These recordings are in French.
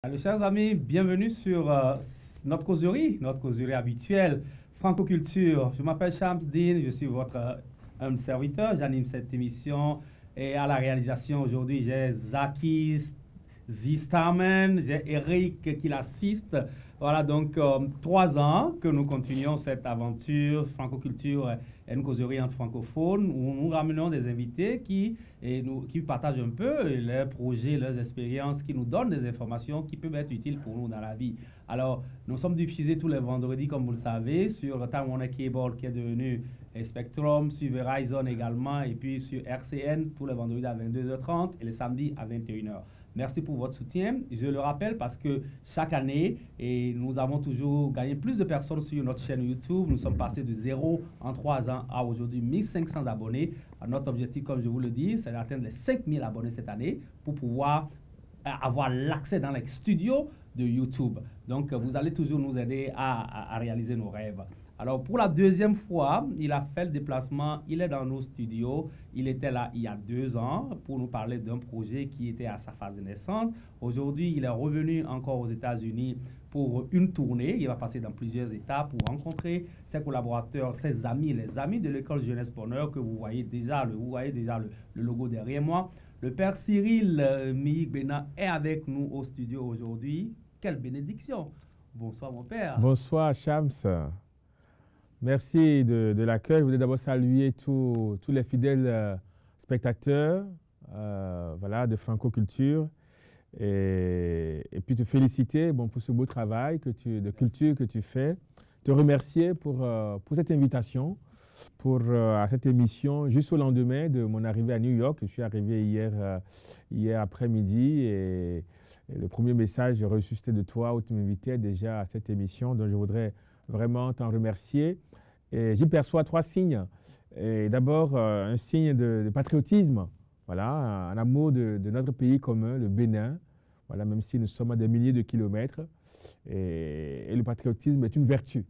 Alors, chers amis, bienvenue sur notre causerie habituelle, Francoculture. Je m'appelle Shams Dean, je suis votre humble serviteur, j'anime cette émission et à la réalisation aujourd'hui, j'ai Zaki Starman, j'ai Eric qui l'assiste. Voilà donc 3 ans que nous continuons cette aventure Francoculture et une causerie entre francophones où nous ramenons des invités qui partagent un peu leurs projets, leurs expériences, qui nous donnent des informations qui peuvent être utiles pour nous dans la vie. Alors, nous sommes diffusés tous les vendredis, comme vous le savez, sur Time Warner Cable qui est devenu Spectrum, sur Verizon également, et puis sur RCN tous les vendredis à 22h30 et les samedis à 21h. Merci pour votre soutien. Je le rappelle parce que chaque année, nous avons toujours gagné plus de personnes sur notre chaîne YouTube. Nous sommes passés de 0 en 3 ans à aujourd'hui 1500 abonnés. Notre objectif, comme je vous le dis, c'est d'atteindre les 5000 abonnés cette année pour pouvoir avoir l'accès dans les studios de YouTube. Donc, vous allez toujours nous aider à réaliser nos rêves. Alors, pour la deuxième fois, il a fait le déplacement, il est dans nos studios. Il était là il y a 2 ans pour nous parler d'un projet qui était à sa phase naissante. Aujourd'hui, il est revenu encore aux États-Unis pour une tournée. Il va passer dans plusieurs États pour rencontrer ses collaborateurs, ses amis, les amis de l'école Jeunesse Bonheur que vous voyez déjà le logo derrière moi. Le père Cyril Mihigbena est avec nous au studio aujourd'hui. Quelle bénédiction! Bonsoir mon père. Bonsoir Shams. Merci de l'accueil. Je voulais d'abord saluer tous les fidèles spectateurs de Francoculture et puis te féliciter pour ce beau travail de culture que tu fais. Te remercier pour cette invitation, à cette émission juste au lendemain de mon arrivée à New York. Je suis arrivé hier après-midi et le premier message que j'ai reçu c'était de toi où tu m'invitais déjà à cette émission. Donc je voudrais vraiment t'en remercier. J'y perçois 3 signes. D'abord, un signe de patriotisme, voilà, un amour de notre pays commun, le Bénin, voilà, même si nous sommes à des milliers de kilomètres. Et le patriotisme est une vertu.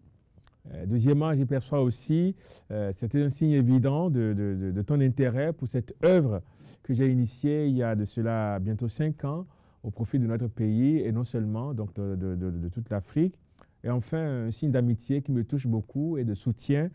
Deuxièmement, j'y perçois aussi, c'était un signe évident de ton intérêt pour cette œuvre que j'ai initiée il y a de cela bientôt 5 ans au profit de notre pays et non seulement donc de toute l'Afrique. Et enfin, un signe d'amitié qui me touche beaucoup et de soutien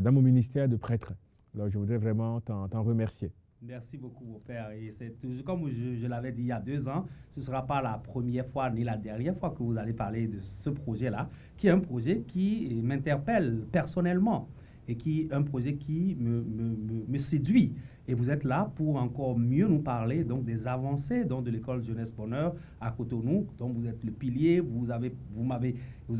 dans mon ministère de prêtre. Alors, je voudrais vraiment t'en remercier. Merci beaucoup, mon père. Et c'est toujours comme je l'avais dit il y a 2 ans, ce ne sera pas la première fois ni la dernière fois que vous allez parler de ce projet-là, qui est un projet qui m'interpelle personnellement et qui est un projet qui me séduit. Et vous êtes là pour encore mieux nous parler donc, des avancées donc, de l'école Jeunesse Bonheur à Cotonou. Donc vous êtes le pilier, vous avez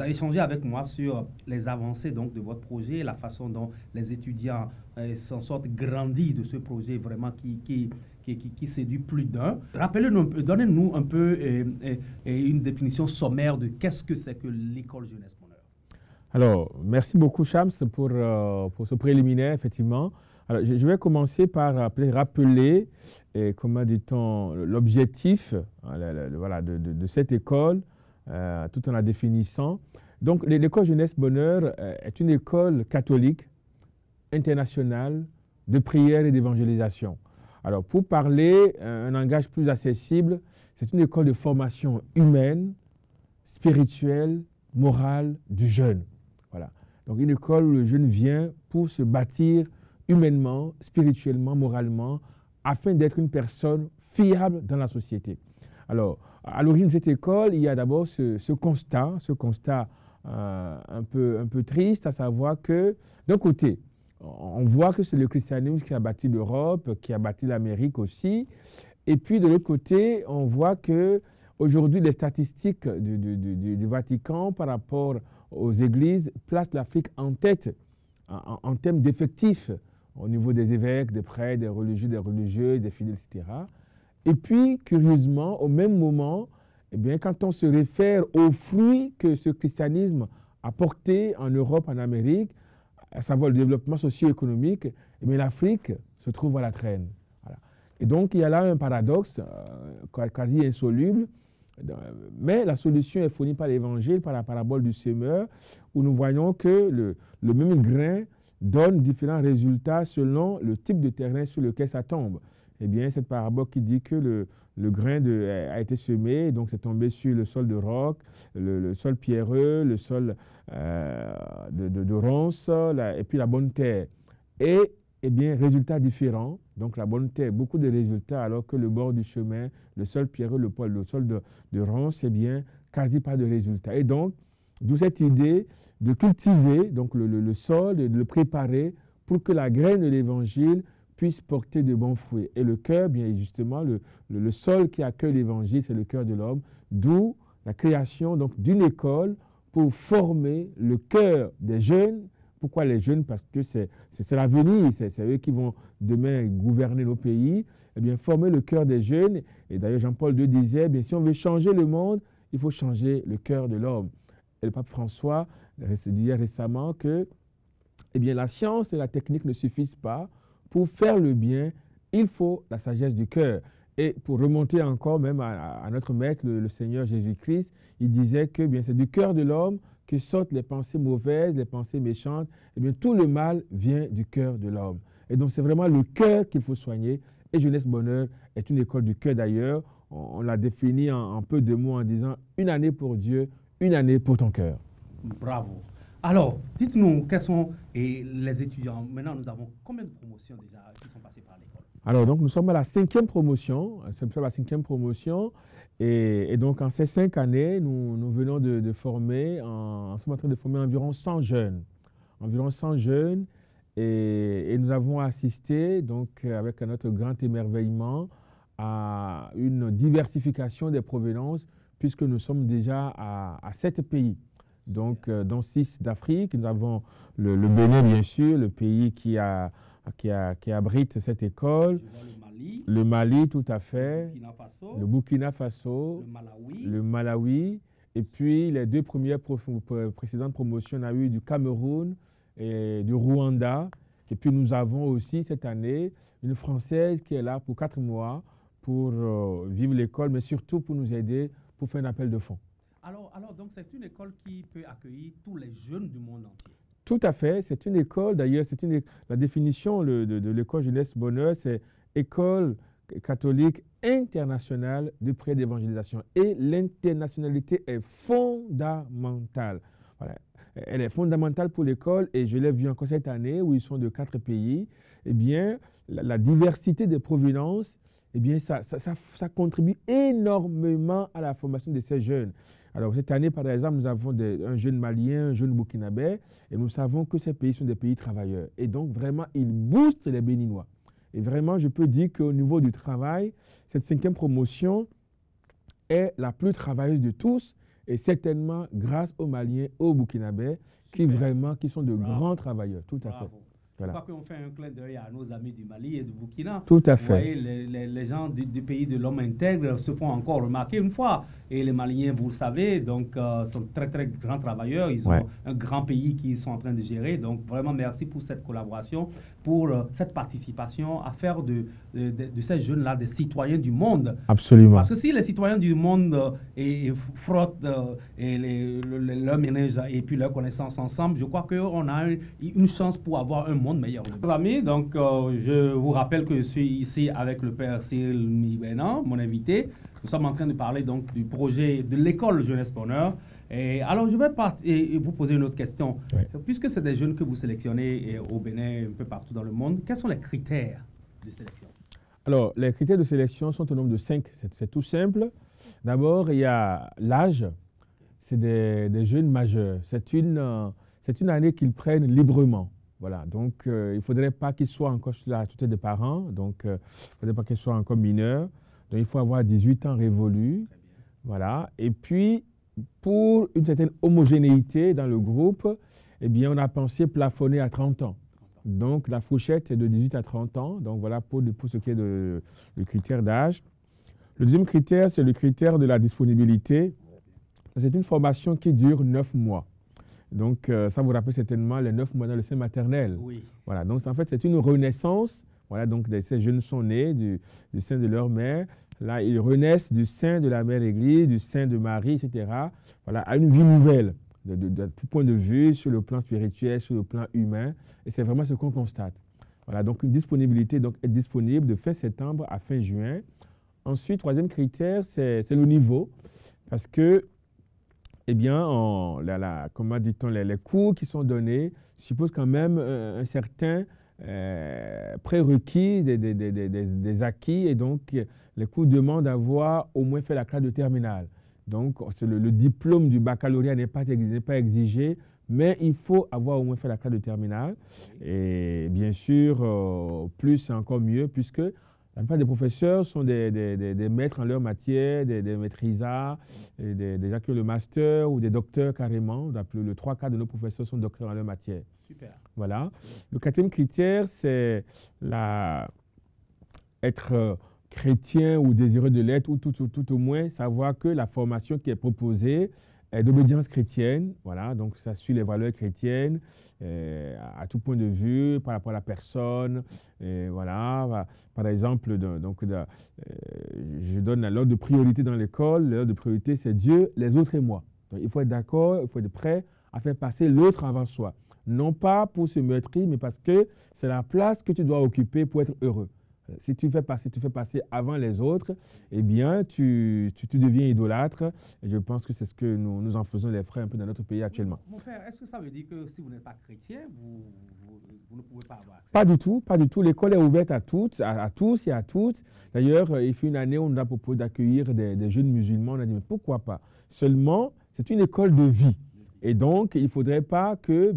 échangé avec moi sur les avancées donc, de votre projet, la façon dont les étudiants s'en sortent grandis de ce projet vraiment qui séduit plus d'un. Rappelez-nous, donnez-nous un peu une définition sommaire de qu'est-ce que c'est que l'école Jeunesse Bonheur. Alors, merci beaucoup Shams pour ce préliminaire, effectivement. Alors, je vais commencer par rappeler, comment dit-on, l'objectif de cette école, tout en la définissant. Donc, l'école Jeunesse Bonheur est une école catholique, internationale, de prière et d'évangélisation. Alors, pour parler un langage plus accessible, c'est une école de formation humaine, spirituelle, morale du jeune. Voilà. Donc, une école où le jeune vient pour se bâtir humainement, spirituellement, moralement, afin d'être une personne fiable dans la société. Alors, à l'origine de cette école, il y a d'abord ce constat un peu triste, à savoir que, d'un côté, on voit que c'est le christianisme qui a bâti l'Europe, qui a bâti l'Amérique aussi, et puis de l'autre côté, on voit que aujourd'hui, les statistiques du Vatican par rapport aux églises placent l'Afrique en tête en termes d'effectifs, au niveau des évêques, des prêtres, des religieux, des religieuses, des fidèles, etc. Et puis, curieusement, au même moment, eh bien, quand on se réfère aux fruits que ce christianisme a portés en Europe, en Amérique, à savoir le développement socio-économique, eh bien, l'Afrique se trouve à la traîne. Voilà. Et donc, il y a là un paradoxe quasi insoluble, mais la solution est fournie par l'Évangile, par la parabole du semeur, où nous voyons que le même grain donne différents résultats selon le type de terrain sur lequel ça tombe. Eh bien, cette parabole qui dit que le grain a été semé, donc c'est tombé sur le sol de roc, le sol pierreux, le sol de ronces, et puis la bonne terre. Et, eh bien, résultats différents. Donc, la bonne terre, beaucoup de résultats, alors que le bord du chemin, le sol pierreux, le sol de ronces, eh bien, quasi pas de résultats. Et donc, d'où cette idée de cultiver donc le sol, de le préparer pour que la graine de l'Évangile puisse porter de bons fruits. Et le cœur, bien justement, le sol qui accueille l'Évangile, c'est le cœur de l'homme, d'où la création d'une école pour former le cœur des jeunes. Pourquoi les jeunes? Parce que c'est l'avenir, c'est eux qui vont demain gouverner nos pays. Eh bien, former le cœur des jeunes. Et d'ailleurs, Jean-Paul II disait, bien, si on veut changer le monde, il faut changer le cœur de l'homme. Et le pape François disait récemment que eh bien, la science et la technique ne suffisent pas. Pour faire le bien, il faut la sagesse du cœur. Et pour remonter encore même à notre maître, le Seigneur Jésus-Christ, il disait que c'est du cœur de l'homme que sortent les pensées mauvaises, les pensées méchantes. Eh bien, tout le mal vient du cœur de l'homme. Et donc, c'est vraiment le cœur qu'il faut soigner. Et Jeunesse Bonheur est une école du cœur d'ailleurs. On l'a défini en peu de mots en disant « une année pour Dieu, une année pour ton cœur ». Bravo. Alors, dites-nous, quels sont les étudiants? Maintenant, nous avons combien de promotions déjà qui sont passées par l'école? Alors, donc, nous sommes à la 5e promotion. Et donc, en ces 5 années, nous venons de former, nous sommes en train de former environ 100 jeunes. Environ 100 jeunes. Et nous avons assisté, donc, avec notre grand émerveillement, à une diversification des provenances, puisque nous sommes déjà à 7 pays. Donc, dans 6 d'Afrique, nous avons le Bénin, bien sûr, le pays qui abrite cette école. Le Mali, tout à fait. Le Burkina Faso. Le Malawi. Et puis, les 2 premières précédentes promotions, on a eu du Cameroun et du Rwanda. Et puis, nous avons aussi cette année une Française qui est là pour 4 mois pour vivre l'école, mais surtout pour nous aider pour faire un appel de fonds. Alors donc, c'est une école qui peut accueillir tous les jeunes du monde entier. Tout à fait. C'est une école, d'ailleurs, la définition de l'école Jeunesse Bonheur, c'est école catholique internationale de pré d'évangélisation. Et l'internationalité est fondamentale. Voilà. Elle est fondamentale pour l'école et je l'ai vu encore cette année où ils sont de 4 pays. Eh bien, la diversité des provenances, eh bien, ça contribue énormément à la formation de ces jeunes. Alors, cette année, par exemple, nous avons un jeune Malien, un jeune Burkinabé, et nous savons que ces pays sont des pays travailleurs. Et donc, vraiment, ils boostent les Béninois. Et vraiment, je peux dire qu'au niveau du travail, cette 5e promotion est la plus travailleuse de tous, et certainement grâce aux Maliens, aux Burkinabés, qui sont de grands travailleurs. Tout à fait. Voilà. Je crois qu'on fait un clin d'œil à nos amis du Mali et du Burkina. Tout à fait. Vous voyez, les gens du pays de l'homme intègre se font encore remarquer une fois. Et les Maliens, vous le savez, donc, sont très, très grands travailleurs. Ils ont un grand pays qu'ils sont en train de gérer. Donc, vraiment, merci pour cette collaboration, pour cette participation à faire de ces jeunes-là des citoyens du monde. Absolument. Parce que si les citoyens du monde frottent leur ménage et puis leurs connaissances ensemble, je crois qu'on a une chance pour avoir un monde meilleur. Amis, donc je vous rappelle que je suis ici avec le père Cyril Mibena, mon invité. Nous sommes en train de parler donc du projet de l'école Jeunesse Bonheur. Et alors je vais vous poser une autre question. Oui. Puisque c'est des jeunes que vous sélectionnez au Bénin, un peu partout dans le monde, quels sont les critères de sélection? Alors, les critères de sélection sont au nombre de 5. C'est tout simple. D'abord, il y a l'âge. C'est des jeunes majeurs. C'est une année qu'ils prennent librement. Voilà, donc il ne faudrait pas qu'ils soient encore sous la tutelle des parents, donc il ne faudrait pas qu'ils soient encore mineurs. Donc il faut avoir 18 ans révolus. Voilà, et puis pour une certaine homogénéité dans le groupe, eh bien on a pensé plafonner à 30 ans. Donc la fourchette est de 18 à 30 ans, donc voilà pour ce qui est du critère d'âge. Le deuxième critère, c'est le critère de la disponibilité. C'est une formation qui dure 9 mois. Donc, ça vous rappelle certainement les 9 mois dans le sein maternel. Oui. Voilà, donc en fait, c'est une renaissance. Voilà, donc ces jeunes sont nés du sein de leur mère. Là, ils renaissent du sein de la mère Église, du sein de Marie, etc. Voilà, à une vie nouvelle. de tout point de vue, sur le plan spirituel, sur le plan humain. Et c'est vraiment ce qu'on constate. Voilà, donc une disponibilité, donc être disponible de fin septembre à fin juin. Ensuite, troisième critère, c'est le niveau. Parce que, eh bien, comment dit-on, les cours qui sont donnés supposent quand même un certain prérequis, des acquis. Et donc, les cours demandent d'avoir au moins fait la classe de terminale. Donc, le diplôme du baccalauréat n'est pas exigé, mais il faut avoir au moins fait la classe de terminale. Et bien sûr, plus c'est encore mieux, puisque la plupart des professeurs sont des maîtres en leur matière, des maîtrisards, des gens qui ont le master ou des docteurs carrément. Le 3/4 de nos professeurs sont docteurs en leur matière. Super. Voilà. Le quatrième critère, c'est être chrétien ou désireux de l'être, ou tout au moins savoir que la formation qui est proposée est d'obédience chrétienne. Voilà, donc ça suit les valeurs chrétiennes à tout point de vue par rapport à la personne. Voilà, par exemple, je donne l'ordre de priorité dans l'école. L'ordre de priorité, c'est Dieu, les autres et moi. Donc, il faut être d'accord, il faut être prêt à faire passer l'autre avant soi. Non pas pour se meurtrir, mais parce que c'est la place que tu dois occuper pour être heureux. Si tu fais passer avant les autres, eh bien, tu deviens idolâtre. Et je pense que c'est ce que nous en faisons les frères un peu dans notre pays actuellement. Mon père, est-ce que ça veut dire que si vous n'êtes pas chrétien, vous ne pouvez pas avoir accès? Pas du tout, pas du tout. L'école est ouverte à toutes, à tous et à toutes. D'ailleurs, il fut une année où on nous a proposé d'accueillir des jeunes musulmans. On a dit, mais pourquoi pas? Seulement, c'est une école de vie. Et donc, il ne faudrait pas que,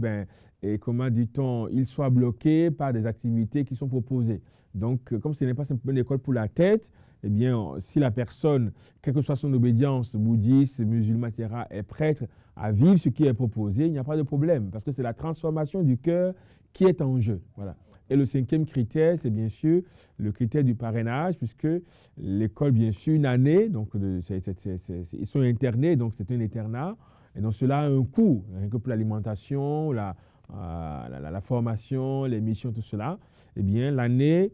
comment dit-on, ils soient bloqués par des activités qui sont proposées. Donc, comme ce n'est pas simplement une école pour la tête, eh bien, si la personne, quelle que soit son obédience, bouddhiste, musulman, etc., est prête à vivre ce qui est proposé, il n'y a pas de problème, parce que c'est la transformation du cœur qui est en jeu. Voilà. Et le cinquième critère, c'est bien sûr le critère du parrainage, puisque l'école, bien sûr, une année, donc ils sont internés, donc c'est un internat, et donc cela a un coût, rien que pour l'alimentation, la formation, les missions, tout cela. Eh bien, l'année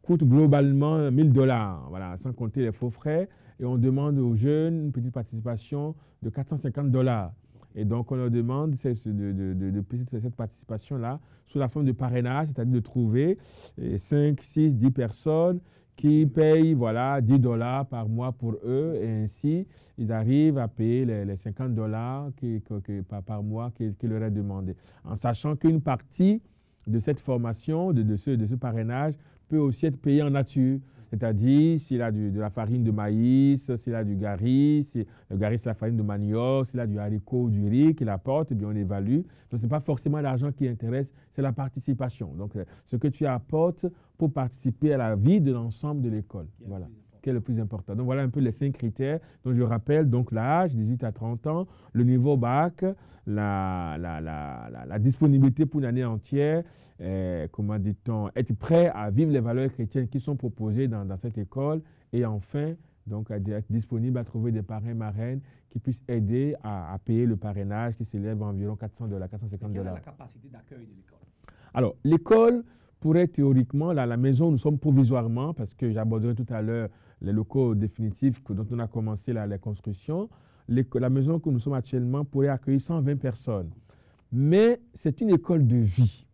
coûte globalement $1000, voilà, sans compter les faux frais. Et on demande aux jeunes une petite participation de $450. Et donc, on leur demande de cette participation-là sous la forme de parrainage, c'est-à-dire de trouver 5, 6, 10 personnes qui payent voilà, $10 par mois pour eux. Et ainsi, ils arrivent à payer les $50 par mois qui leur est demandé. En sachant qu'une partie de cette formation, de ce parrainage, peut aussi être payée en nature. C'est-à-dire, s'il a de la farine de maïs, s'il a du gari, le gari c'est la farine de manioc, s'il a du haricot ou du riz qu'il apporte, eh bien on évalue. Donc, ce n'est pas forcément l'argent qui intéresse, c'est la participation. Donc, ce que tu apportes pour participer à la vie de l'ensemble de l'école. Voilà. Qui est le plus important. Donc, voilà un peu les 5 critères. Donc, je rappelle donc l'âge, 18 à 30 ans, le niveau bac, la disponibilité pour une année entière, comment dit-on, être prêt à vivre les valeurs chrétiennes qui sont proposées dans cette école et enfin, donc, être disponible à trouver des parrains, marraines qui puissent aider à payer le parrainage qui s'élève à environ $400, $450. Quelle est la capacité d'accueil de l'école? Alors, l'école pourrait théoriquement, la maison, nous sommes provisoirement, parce que j'aborderai tout à l'heure les locaux définitifs dont on a commencé la construction. La maison que nous sommes actuellement pourrait accueillir 120 personnes. Mais c'est une école de vie.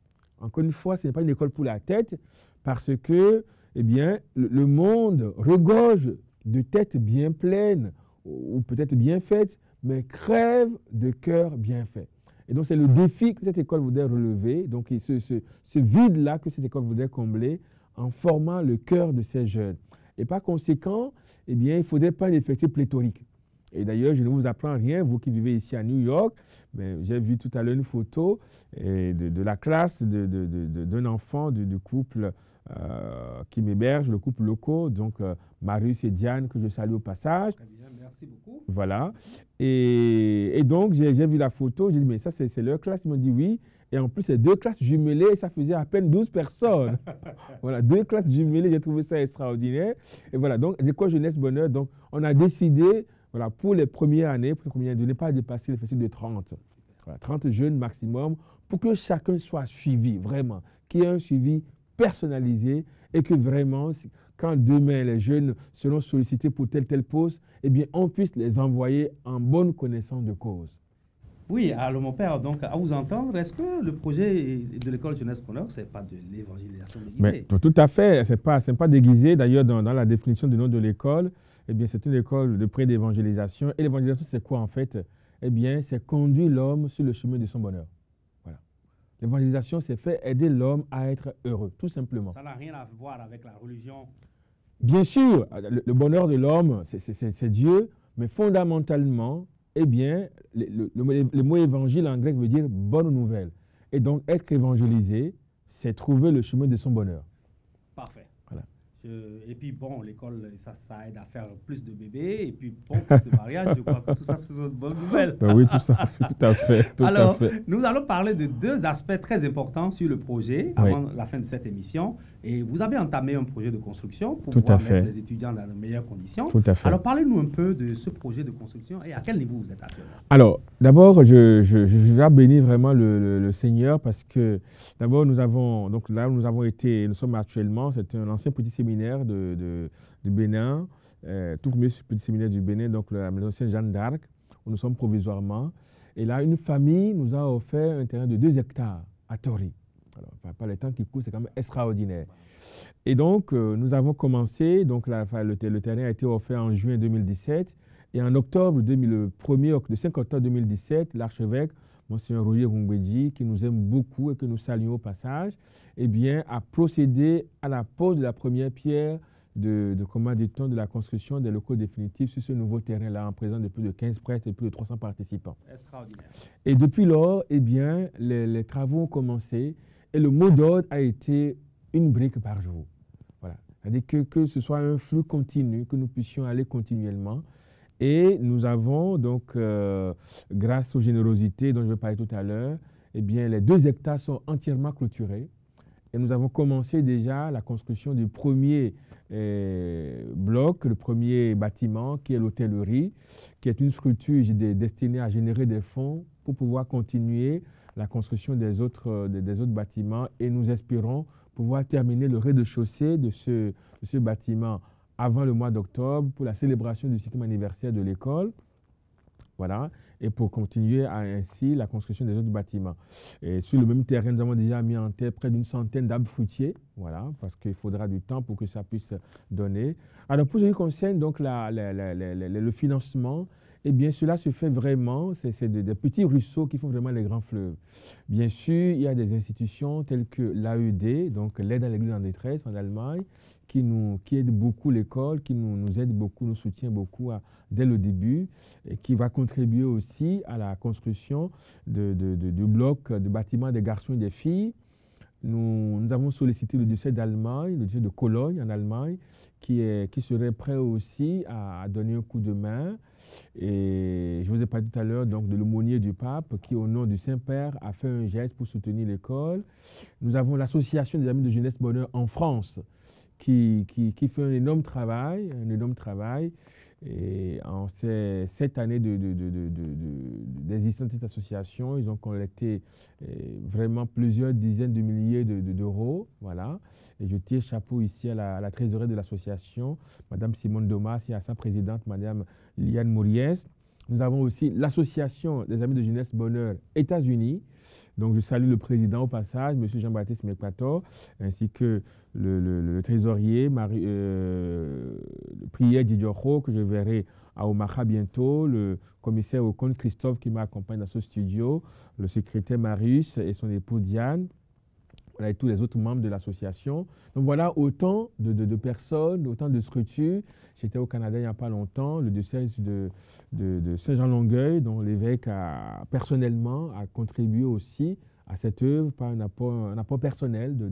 Encore une fois, ce n'est pas une école pour la tête, parce que, eh bien, le monde regorge de têtes bien pleines, ou peut-être bien faites, mais crève de cœurs bien faits. Et donc, c'est le défi que cette école voudrait relever, donc ce vide-là que cette école voudrait combler en formant le cœur de ces jeunes. Et par conséquent, eh bien, il ne faudrait pas un effectif pléthorique. Et d'ailleurs, je ne vous apprends rien, vous qui vivez ici à New York, j'ai vu tout à l'heure une photo de la classe d'un enfant du couple qui m'héberge, le couple local, donc Marius et Diane, que je salue au passage. Très bien, merci beaucoup. Voilà. Et donc, j'ai vu la photo, j'ai dit, mais ça, c'est leur classe. Ils m'ont dit oui. Et en plus, c'est 2 classes jumelées et ça faisait à peine 12 personnes. Voilà, 2 classes jumelées, j'ai trouvé ça extraordinaire. Et voilà, donc, École Jeunesse Bonheur, donc, on a décidé, voilà, pour les premières années, de ne pas dépasser l'effectif de 30. Voilà, 30 jeunes maximum, pour que chacun soit suivi, vraiment, qu'il y ait un suivi personnalisé et que vraiment, quand demain les jeunes seront sollicités pour tel poste, eh bien, on puisse les envoyer en bonne connaissance de cause. Oui, alors mon père, donc à vous entendre, est-ce que le projet de l'école Jeunesse Preneur, ce n'est pas de l'évangélisation déguisée? Mais, tout à fait, ce n'est pas déguisé. D'ailleurs, dans la définition du nom de l'école, eh bien, c'est une école de pré-d'évangélisation. Et l'évangélisation, c'est quoi en fait? Eh bien, c'est conduire l'homme sur le chemin de son bonheur. Voilà. L'évangélisation, c'est faire aider l'homme à être heureux, tout simplement. Ça n'a rien à voir avec la religion. Bien sûr, le bonheur de l'homme, c'est Dieu, mais fondamentalement, eh bien, le mot évangile en grec veut dire bonne nouvelle. Et donc, être évangélisé, c'est trouver le chemin de son bonheur. Parfait. Voilà. Et puis, bon, l'école, ça aide à faire plus de bébés. Et puis, bon, plus de mariages. Je crois que tout ça, c'est une bonne nouvelle. Oui, tout à fait. Alors, nous allons parler de deux aspects très importants sur le projet avant la fin de cette émission. Et vous avez entamé un projet de construction pour pouvoir mettre les étudiants dans de meilleures conditions. Tout à fait. Alors, parlez-nous un peu de ce projet de construction et à quel niveau vous êtes actuellement. Alors, d'abord, je vais bénir vraiment le Seigneur parce que d'abord, nous sommes actuellement, c'est un ancien petit séminaire du Bénin, tout premier petit séminaire du Bénin, donc la maison Sainte-Jeanne d'Arc, où nous sommes provisoirement. Et là, une famille nous a offert un terrain de 2 hectares à Tori. Alors, par les temps qui courent, c'est quand même extraordinaire. Et donc, nous avons commencé, donc le terrain a été offert en juin 2017. Et en octobre, le 5 octobre 2017, l'archevêque, Monseigneur Roger Rungweji, qui nous aime beaucoup et que nous saluons au passage, eh bien, a procédé à la pose de la première pierre de la construction des locaux définitifs sur ce nouveau terrain-là, en présence de plus de 15 prêtres et plus de 300 participants. Extraordinaire. Et depuis lors, eh bien, les travaux ont commencé et le mot d'ordre a été une brique par jour. Voilà. C'est-à-dire que ce soit un flux continu, que nous puissions aller continuellement. Et nous avons donc, grâce aux générosités dont je vais parler tout à l'heure, eh bien, les 2 hectares sont entièrement clôturés. Et nous avons commencé déjà la construction du premier bloc, le premier bâtiment, qui est l'hôtellerie, qui est une structure destinée à générer des fonds pour pouvoir continuer la construction des autres bâtiments. Et nous espérons pouvoir terminer le rez-de-chaussée de ce bâtiment avant le mois d'octobre pour la célébration du 5e anniversaire de l'école. Voilà, et pour continuer ainsi la construction des autres bâtiments. Et sur le même terrain, nous avons déjà mis en terre près d'une centaine d'arbres fruitiers, voilà, parce qu'il faudra du temps pour que ça puisse donner. Alors, pour ce qui concerne donc le financement, eh bien, cela se fait vraiment, c'est des petits ruisseaux qui font vraiment les grands fleuves. Bien sûr, il y a des institutions telles que l'AED, donc l'aide à l'Église en détresse en Allemagne, qui aide beaucoup l'école, qui nous aide beaucoup, nous soutient beaucoup dès le début, et qui va contribuer aussi à la construction du bloc de bâtiments des garçons et des filles. Nous avons sollicité le diocèse d'Allemagne, le diocèse de Cologne en Allemagne, qui serait prêt aussi à donner un coup de main. Et je vous ai parlé tout à l'heure donc de l'aumônier du pape qui, au nom du Saint-Père, a fait un geste pour soutenir l'école. Nous avons l'association des Amis de Jeunesse Bonheur en France qui fait un énorme travail. Et en ces 7 années d'existence de cette association, ils ont collecté vraiment plusieurs dizaines de milliers d'euros. Voilà. Et je tire chapeau ici à la trésorerie de l'association, Mme Simone Domas, et à sa présidente, Mme Liane Mouriès. Nous avons aussi l'association des Amis de Jeunesse Bonheur États-Unis. Donc, je salue le président au passage, M. Jean-Baptiste Mekpator, ainsi que le trésorier, Prière Didioro, que je verrai à Omaha bientôt, le commissaire au compte Christophe qui m'accompagne dans ce studio, le secrétaire Marius et son épouse Diane, voilà, et tous les autres membres de l'association. Donc voilà autant de personnes, autant de structures. J'étais au Canada il n'y a pas longtemps, le diocèse de Saint-Jean-Longueuil, dont l'évêque personnellement a contribué aussi à cette œuvre par un apport personnel de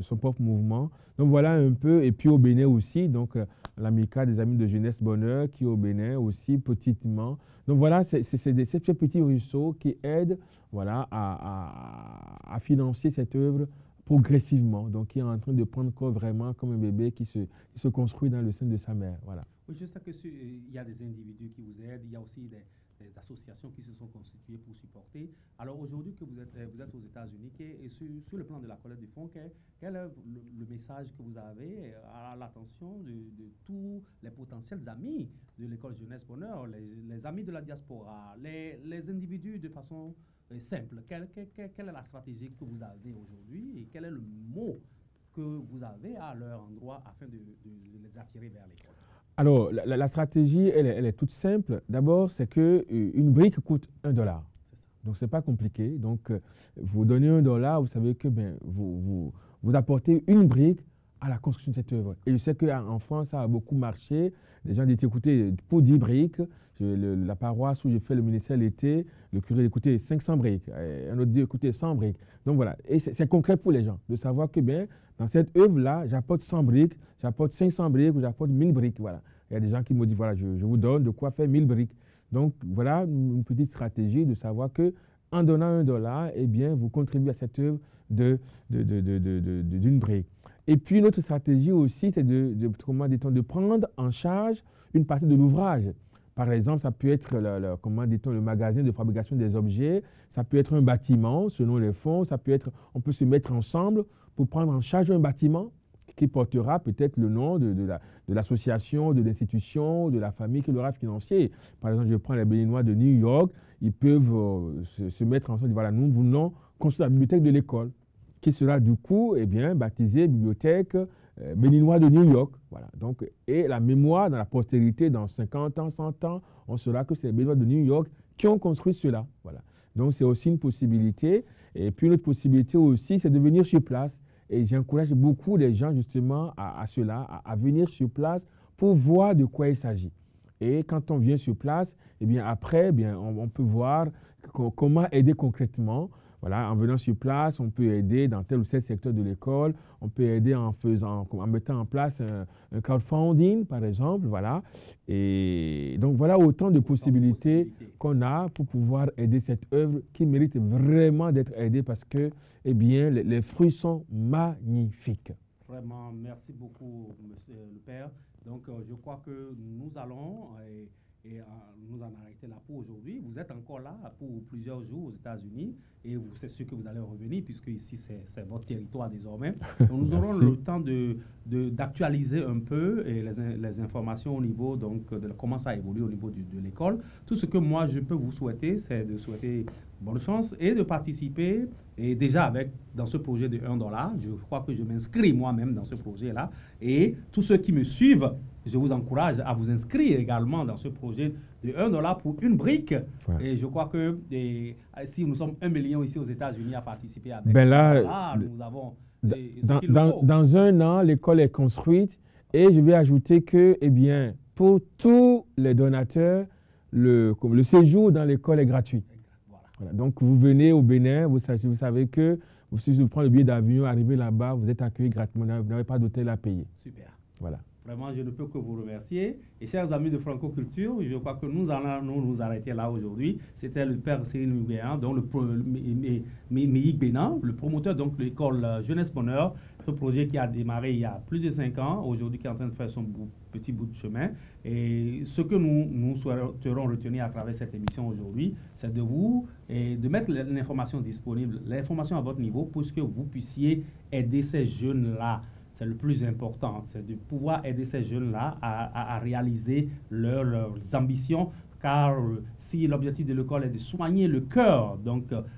son propre mouvement. Donc voilà un peu, et puis au Bénin aussi, donc l'amicale des Amis de Jeunesse Bonheur qui est au Bénin aussi petitement. Donc voilà, c'est ces petits ruisseaux qui aident voilà, à financer cette œuvre progressivement, donc qui est en train de prendre corps vraiment comme un bébé qui se construit dans le sein de sa mère. Voilà. Oui, je sais qu'il y a des individus qui vous aident, il y a aussi des associations qui se sont constituées pour supporter. Alors aujourd'hui que vous êtes aux États-Unis, et sur le plan de la collecte de fonds, quel est le message que vous avez à l'attention de tous les potentiels amis de l'école Jeunesse Bonheur, les amis de la diaspora, les individus de façon simple? Quelle est la stratégie que vous avez aujourd'hui et quel est le mot que vous avez à leur endroit afin de les attirer vers l'école? Alors, la stratégie, elle est toute simple. D'abord, c'est qu'une brique coûte $1. Donc, ce n'est pas compliqué. Donc, vous donnez $1, vous savez que vous apportez une brique à la construction de cette œuvre. Et je sais qu'en France, ça a beaucoup marché. Les gens disent, écoutez, pour 10 briques, la paroisse où j'ai fait le ministère l'été, le curé dit, écoutez, 500 briques. Un autre dit, écoutez, 100 briques. Donc voilà, et c'est concret pour les gens de savoir que dans cette œuvre-là, j'apporte 100 briques, j'apporte 500 briques ou j'apporte 1000 briques. Voilà. Il y a des gens qui me disent, voilà, je vous donne de quoi faire 1000 briques. Donc voilà une petite stratégie de savoir que en donnant $1, eh bien, vous contribuez à cette œuvre d'une brique. Et puis, une autre stratégie aussi, c'est de prendre en charge une partie de l'ouvrage. Par exemple, ça peut être le magasin de fabrication des objets, ça peut être un bâtiment selon les fonds, ça peut être, on peut se mettre ensemble pour prendre en charge un bâtiment qui portera peut-être le nom de l'association, de l'institution, de la famille qui l'aura financé. Par exemple, je prends les Béninois de New York, ils peuvent se mettre ensemble et dire, voilà, nous voulons construire la bibliothèque de l'école, qui sera du coup baptisée Bibliothèque Béninois de New York. Voilà. Donc, et la mémoire dans la postérité, dans 50 ans, 100 ans, on saura que c'est les Béninois de New York qui ont construit cela. Voilà. Donc, c'est aussi une possibilité. Et puis, une autre possibilité aussi, c'est de venir sur place. Et j'encourage beaucoup les gens justement à venir sur place pour voir de quoi il s'agit. Et quand on vient sur place, eh bien, après, on peut voir comment aider concrètement. Voilà, en venant sur place, on peut aider dans tel ou tel secteur de l'école, on peut aider en mettant en place un crowdfunding, par exemple, voilà. Et donc, voilà autant de possibilités qu'on a pour pouvoir aider cette œuvre qui mérite vraiment d'être aidée parce que, eh bien, les fruits sont magnifiques. Vraiment, merci beaucoup, Monsieur le Père. Donc, je crois que nous allons nous en arrêter là pour aujourd'hui. Vous êtes encore là pour plusieurs jours aux États-Unis et c'est sûr que vous allez revenir puisque ici c'est votre territoire désormais. Donc nous aurons le temps d'actualiser un peu les informations au niveau de comment ça évolue au niveau de l'école. Tout ce que moi je peux vous souhaiter, c'est de souhaiter bonne chance et de participer. Et déjà dans ce projet de $1, je crois que je m'inscris moi-même dans ce projet-là. Et tous ceux qui me suivent, je vous encourage à vous inscrire également dans ce projet de $1 pour une brique. Ouais. Et je crois que si nous sommes 1 million ici aux États-Unis à participer avec nous avons dans un an, l'école est construite et je vais ajouter que, eh bien, pour tous les donateurs, le séjour dans l'école est gratuit. Voilà. Donc, vous venez au Bénin, vous savez que si vous prenez le billet d'avion, arrivez là-bas, vous êtes accueilli gratuitement, vous n'avez pas d'hôtel à payer. Super. Voilà. Vraiment, je ne peux que vous remercier. Et chers amis de Franco-Culture, je crois que nous allons nous arrêter là aujourd'hui. C'était le père Cyril Mbéan, donc Miik Bénin, le promoteur donc de l'école Jeunesse Bonheur, ce projet qui a démarré il y a plus de 5 ans, aujourd'hui qui est en train de faire son petit bout de chemin. Et ce que nous souhaiterons retenir à travers cette émission aujourd'hui, c'est de mettre l'information disponible, l'information à votre niveau, pour que vous puissiez aider ces jeunes-là. C'est le plus important, c'est de pouvoir aider ces jeunes-là à réaliser leurs ambitions, car si l'objectif de l'école est de soigner le cœur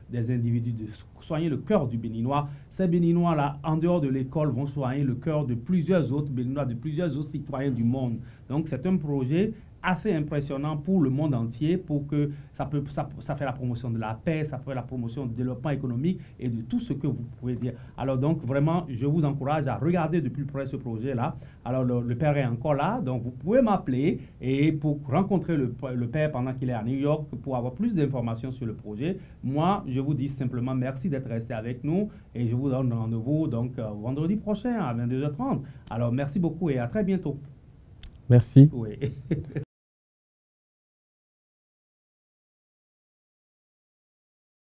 des individus, de soigner le cœur du Béninois, ces Béninois-là, en dehors de l'école, vont soigner le cœur de plusieurs autres Béninois, de plusieurs autres citoyens du monde. Donc c'est un projet assez impressionnant pour le monde entier, pour que ça fait la promotion de la paix, ça fait la promotion du développement économique et de tout ce que vous pouvez dire. Alors donc vraiment, je vous encourage à regarder de plus près ce projet-là. Alors le père est encore là, donc vous pouvez m'appeler et pour rencontrer le père pendant qu'il est à New York, pour avoir plus d'informations sur le projet. Moi, je vous dis simplement merci d'être resté avec nous et je vous donne rendez-vous donc vendredi prochain à 22h30. Alors merci beaucoup et à très bientôt. Merci. Oui.